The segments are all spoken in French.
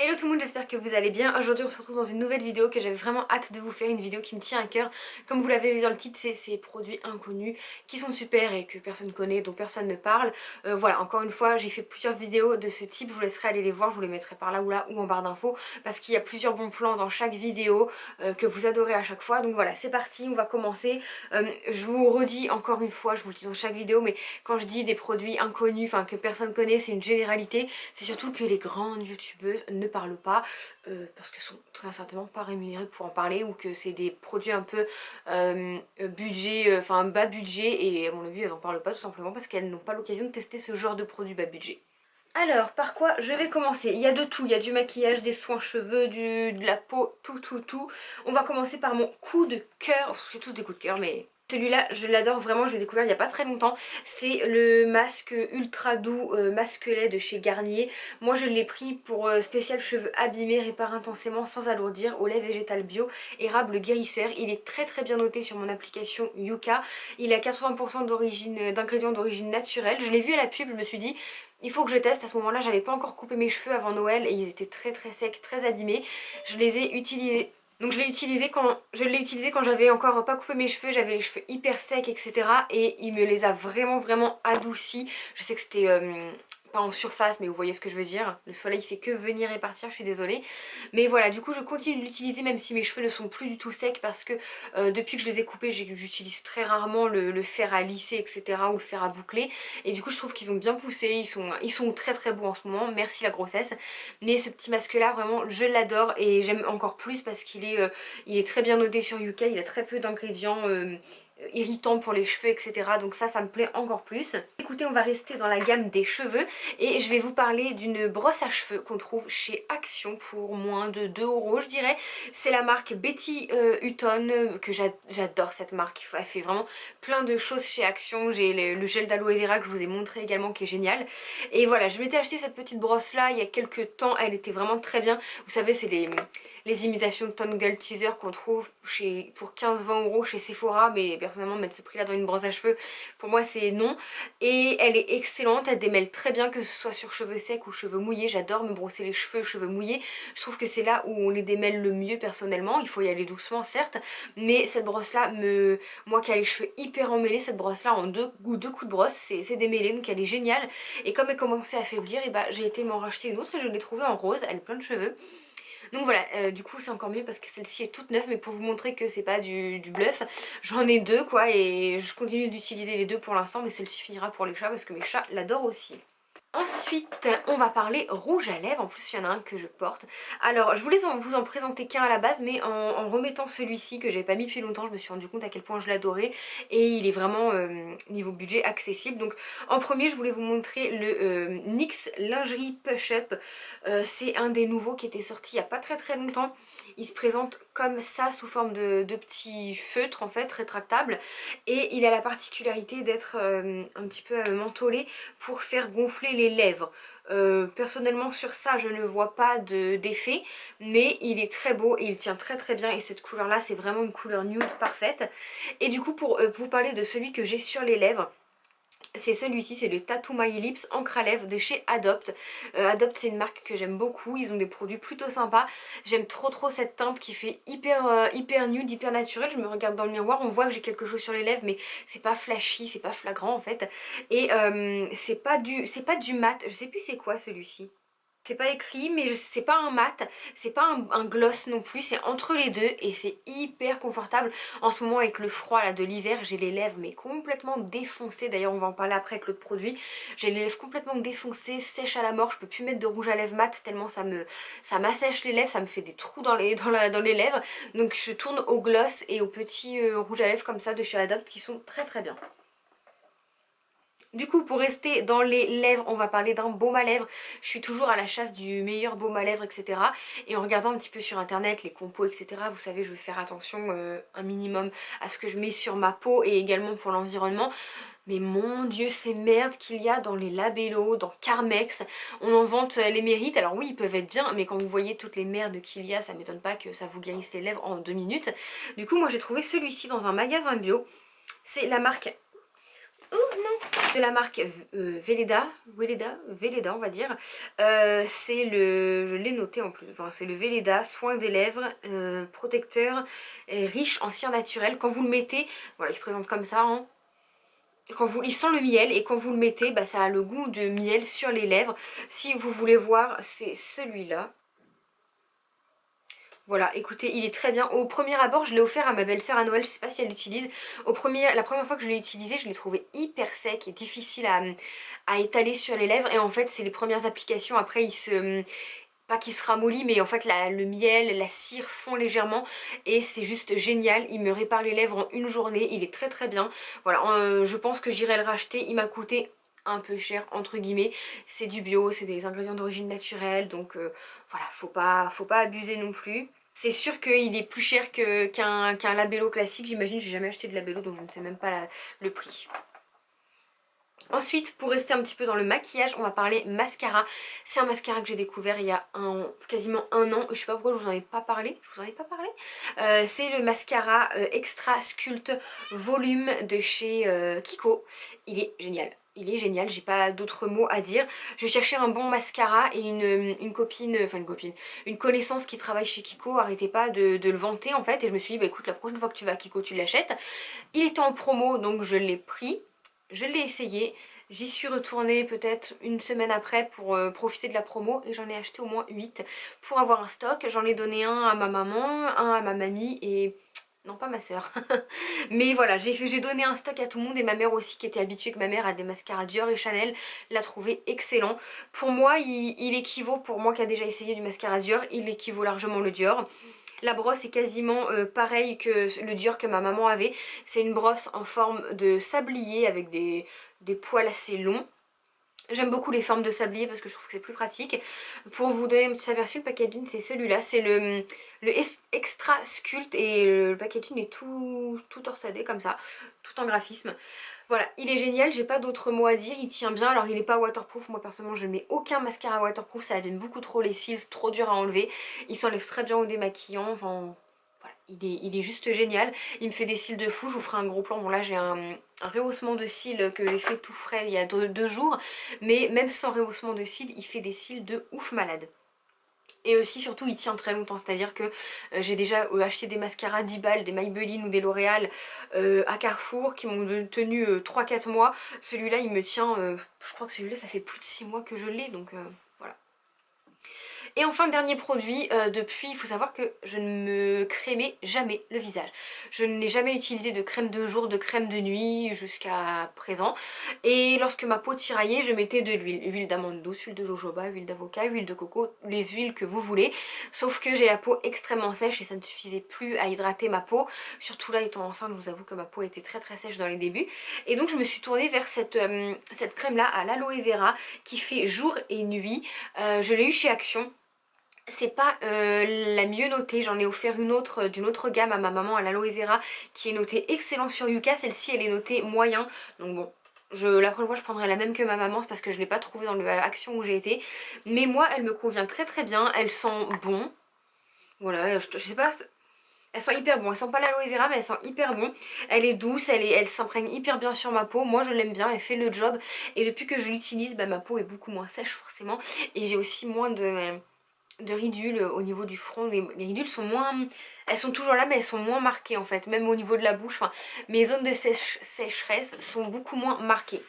Hello tout le monde, j'espère que vous allez bien. Aujourd'hui on se retrouve dans une nouvelle vidéo que j'avais vraiment hâte de vous faire, une vidéo qui me tient à cœur. Comme vous l'avez vu dans le titre, c'est ces produits inconnus qui sont super et que personne connaît, dont personne ne parle. Voilà, encore une fois j'ai fait plusieurs vidéos de ce type, je vous laisserai aller les voir, je vous les mettrai par là ou en barre d'infos parce qu'il y a plusieurs bons plans dans chaque vidéo que vous adorez à chaque fois. Donc voilà, c'est parti, on va commencer. Je vous redis encore une fois, je vous le dis dans chaque vidéo, mais quand je dis des produits inconnus, enfin que personne connaît, c'est une généralité. C'est surtout que les grandes youtubeuses ne parlent pas parce qu'elles sont très certainement pas rémunérées pour en parler, ou que c'est des produits un peu budget, enfin bas budget, et à mon avis elles en parlent pas tout simplement parce qu'elles n'ont pas l'occasion de tester ce genre de produit bas budget. Alors, par quoi je vais commencer? Il y a de tout, il y a du maquillage, des soins cheveux, de la peau, tout. On va commencer par mon coup de cœur. C'est tous des coups de cœur, mais celui-là, je l'adore vraiment, je l'ai découvert il n'y a pas très longtemps. C'est le masque ultra doux masque lait de chez Garnier. Moi, je l'ai pris pour spécial cheveux abîmés, répare intensément sans alourdir, au lait végétal bio, érable guérisseur. Il est très bien noté sur mon application Yuka. Il a 80% d'ingrédients d'origine naturelle. Je l'ai vu à la pub, je me suis dit il faut que je teste. À ce moment là j'avais pas encore coupé mes cheveux avant Noël et ils étaient très secs, très abîmés. Je les ai utilisés. Donc je l'ai utilisé quand j'avais encore pas coupé mes cheveux, j'avais les cheveux hyper secs, etc. Et il me les a vraiment adoucis. Je sais que c'était pas en surface, mais vous voyez ce que je veux dire. Le soleil fait que venir et partir, je suis désolée. Mais voilà, du coup je continue de l'utiliser même si mes cheveux ne sont plus du tout secs, parce que depuis que je les ai coupés, j'utilise très rarement le fer à lisser, etc. ou le fer à boucler. Et du coup je trouve qu'ils ont bien poussé, ils sont très beaux en ce moment, merci la grossesse. Mais ce petit masque là vraiment je l'adore et j'aime encore plus parce il est très bien noté sur Yuka, il a très peu d'ingrédients irritants pour les cheveux, etc. Donc ça me plaît encore plus. Écoutez, on va rester dans la gamme des cheveux et je vais vous parler d'une brosse à cheveux qu'on trouve chez Action pour moins de 2 € je dirais. C'est la marque Betty Hutton, que j'adore cette marque, elle fait vraiment plein de choses chez Action. J'ai le gel d'aloe vera que je vous ai montré également qui est génial. Et voilà, je m'étais acheté cette petite brosse là il y a quelques temps, elle était vraiment très bien. Vous savez, c'est les imitations de Tongue Teaser qu'on trouve pour 15-20 € chez Sephora, mais personnellement mettre ce prix là dans une brosse à cheveux, pour moi c'est non. Et elle est excellente, elle démêle très bien que ce soit sur cheveux secs ou cheveux mouillés. J'adore me brosser les cheveux mouillés, je trouve que c'est là où on les démêle le mieux personnellement. Il faut y aller doucement certes, mais cette brosse là, moi qui ai les cheveux hyper emmêlés, cette brosse là en deux coups de brosse c'est démêlé, donc elle est géniale. Et comme elle commençait à faiblir, et bah j'ai été m'en racheter une autre et je l'ai trouvée en rose, elle a plein de cheveux. Donc voilà, du coup c'est encore mieux parce que celle-ci est toute neuve, mais pour vous montrer que c'est pas du bluff, j'en ai deux quoi, et je continue d'utiliser les deux pour l'instant, mais celle-ci finira pour les chats parce que mes chats l'adorent aussi. Ensuite, on va parler rouge à lèvres. En plus, il y en a un que je porte. Alors, je voulais vous en présenter qu'un à la base, mais en remettant celui-ci que j'avais pas mis depuis longtemps, je me suis rendu compte à quel point je l'adorais. Et il est vraiment, niveau budget, accessible. Donc, en premier, je voulais vous montrer le NYX Lingerie Push Up. C'est un des nouveaux qui était sorti il y a pas très longtemps. Il se présente comme ça, sous forme de petits feutres, en fait, rétractables. Et il a la particularité d'être un petit peu mentholé pour faire gonfler les lèvres. Personnellement sur ça je ne vois pas d'effet, mais il est très beau et il tient très bien, et cette couleur là c'est vraiment une couleur nude parfaite. Et du coup pour vous parler de celui que j'ai sur les lèvres, c'est celui-ci, c'est le Tattoo My Lips encre à lèvres de chez Adopt. Adopt c'est une marque que j'aime beaucoup, ils ont des produits plutôt sympas. J'aime trop cette teinte qui fait hyper nude, hyper naturelle. Je me regarde dans le miroir, on voit que j'ai quelque chose sur les lèvres, mais c'est pas flashy, c'est pas flagrant en fait. Et c'est pas du mat, je sais plus c'est quoi celui-ci. C'est pas écrit, mais c'est pas un mat, c'est pas un gloss non plus, c'est entre les deux et c'est hyper confortable. En ce moment avec le froid là de l'hiver, j'ai les lèvres mais complètement défoncées. D'ailleurs on va en parler après avec l'autre produit. J'ai les lèvres complètement défoncées, sèches à la mort, je peux plus mettre de rouge à lèvres mat tellement ça m'assèche les lèvres, ça me fait des trous dans les lèvres. Donc je tourne au gloss et au petit rouge à lèvres comme ça de chez Adopt qui sont très bien. Du coup pour rester dans les lèvres, on va parler d'un baume à lèvres. Je suis toujours à la chasse du meilleur baume à lèvres, etc. Et en regardant un petit peu sur internet les compos, etc. Vous savez, je vais faire attention un minimum à ce que je mets sur ma peau et également pour l'environnement. Mais mon dieu, ces merdes qu'il y a dans les Labello, dans Carmex, on en vante les mérites. Alors oui, ils peuvent être bien, mais quand vous voyez toutes les merdes qu'il y a, ça m'étonne pas que ça vous guérisse les lèvres en 2 minutes. Du coup moi j'ai trouvé celui-ci dans un magasin bio. C'est la marque de la marque Weleda on va dire. C'est le, je l'ai noté en plus, enfin c'est le Weleda soin des lèvres, protecteur riche en cire naturelle. Quand vous le mettez, voilà il se présente comme ça, hein. Il sent le miel et quand vous le mettez, bah, ça a le goût de miel sur les lèvres. Si vous voulez voir, c'est celui-là. Voilà, écoutez, il est très bien. Au premier abord, je l'ai offert à ma belle-sœur à Noël, je sais pas si elle l'utilise. La première fois que je l'ai utilisé, je l'ai trouvé hyper sec et difficile à étaler sur les lèvres. Et en fait, c'est les premières applications. Après, il se... pas qu'il se ramollit, mais en fait, le miel, la cire fond légèrement. Et c'est juste génial. Il me répare les lèvres en une journée. Il est très très bien. Voilà, je pense que j'irai le racheter. Il m'a coûté un peu cher, entre guillemets. C'est du bio, c'est des ingrédients d'origine naturelle. Donc voilà, faut pas abuser non plus. C'est sûr qu'il est plus cher qu'un labello classique, j'imagine, j'ai jamais acheté de labello donc je ne sais même pas le prix. Ensuite, pour rester un petit peu dans le maquillage, on va parler mascara. C'est un mascara que j'ai découvert il y a quasiment un an. Je sais pas pourquoi je vous en ai pas parlé. C'est le mascara Extra Sculpt Volume de chez Kiko. Il est génial. Il est génial, j'ai pas d'autres mots à dire. Je cherchais un bon mascara et une connaissance qui travaille chez Kiko arrêtait pas de le vanter en fait. Et je me suis dit, bah écoute, la prochaine fois que tu vas à Kiko, tu l'achètes. Il était en promo donc je l'ai pris. Je l'ai essayé, j'y suis retournée peut-être une semaine après pour profiter de la promo et j'en ai acheté au moins 8 pour avoir un stock. J'en ai donné un à ma maman, un à ma mamie et... non pas ma soeur. Mais voilà, j'ai donné un stock à tout le monde et ma mère aussi qui était habituée que ma mère a des mascaras Dior et Chanel l'a trouvé excellent. Pour moi, il équivaut, pour moi qui a déjà essayé du mascara Dior, il équivaut largement le Dior. La brosse est quasiment pareille que le Dior que ma maman avait. C'est une brosse en forme de sablier avec des poils assez longs. J'aime beaucoup les formes de sablier parce que je trouve que c'est plus pratique. Pour vous donner un petit aperçu, le packaging c'est celui-là. C'est le Extra Sculpt et le packaging est tout torsadé comme ça, tout en graphisme. Voilà, il est génial, j'ai pas d'autres mots à dire, il tient bien, alors il est pas waterproof, moi personnellement je mets aucun mascara waterproof, ça abîme beaucoup trop les cils, trop dur à enlever, il s'enlève très bien au démaquillant, enfin voilà, il est juste génial, il me fait des cils de fou, je vous ferai un gros plan, bon là j'ai un rehaussement de cils que j'ai fait tout frais il y a 2 jours, mais même sans rehaussement de cils, il fait des cils de ouf malade. Et aussi surtout il tient très longtemps, c'est à dire que j'ai déjà acheté des mascaras 10 balles, des Maybelline ou des L'Oréal à Carrefour qui m'ont tenu 3-4 mois. Celui-là il me tient, je crois que celui-là ça fait plus de 6 mois que je l'ai donc voilà. Et enfin dernier produit, depuis il faut savoir que je ne me crémais jamais le visage. Je n'ai jamais utilisé de crème de jour, de crème de nuit jusqu'à présent. Et lorsque ma peau tiraillait je mettais de l'huile. Huile d'amande douce, huile de jojoba, huile d'avocat, huile de coco, les huiles que vous voulez. Sauf que j'ai la peau extrêmement sèche et ça ne suffisait plus à hydrater ma peau. Surtout là étant enceinte je vous avoue que ma peau était très sèche dans les débuts. Et donc je me suis tournée vers cette crème là à l'aloe vera qui fait jour et nuit. Je l'ai eu chez Action. C'est pas la mieux notée, j'en ai offert une autre d'une autre gamme à ma maman à l'aloe vera qui est notée excellent sur Yuka, celle-ci elle est notée moyen, donc bon, la prochaine fois je prendrai la même que ma maman, c'est parce que je l'ai pas trouvée dans l'Action où j'ai été, mais moi elle me convient très bien, elle sent bon, voilà, je sais pas... Elle sent hyper bon, elle sent pas l'aloe vera mais elle sent hyper bon. Elle est douce, elle s'imprègne hyper bien sur ma peau. Moi je l'aime bien, elle fait le job. Et depuis que je l'utilise, bah, ma peau est beaucoup moins sèche forcément. Et j'ai aussi moins de ridules au niveau du front. Les ridules sont moins... Elles sont toujours là mais elles sont moins marquées en fait. Même au niveau de la bouche, enfin, mes zones de sécheresse sont beaucoup moins marquées.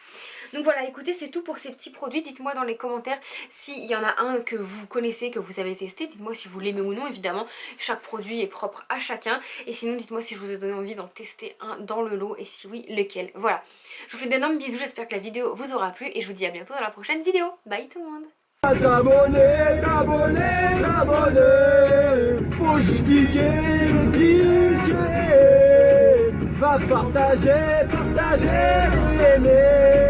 Donc voilà, écoutez, c'est tout pour ces petits produits. Dites-moi dans les commentaires s'il y en a un que vous connaissez, que vous avez testé. Dites-moi si vous l'aimez ou non, évidemment. Chaque produit est propre à chacun. Et sinon, dites-moi si je vous ai donné envie d'en tester un dans le lot et si oui, lequel. Voilà, je vous fais d'énormes bisous, j'espère que la vidéo vous aura plu et je vous dis à bientôt dans la prochaine vidéo. Bye tout le monde. T'abonner, faut juste cliquer, va partager, aimer.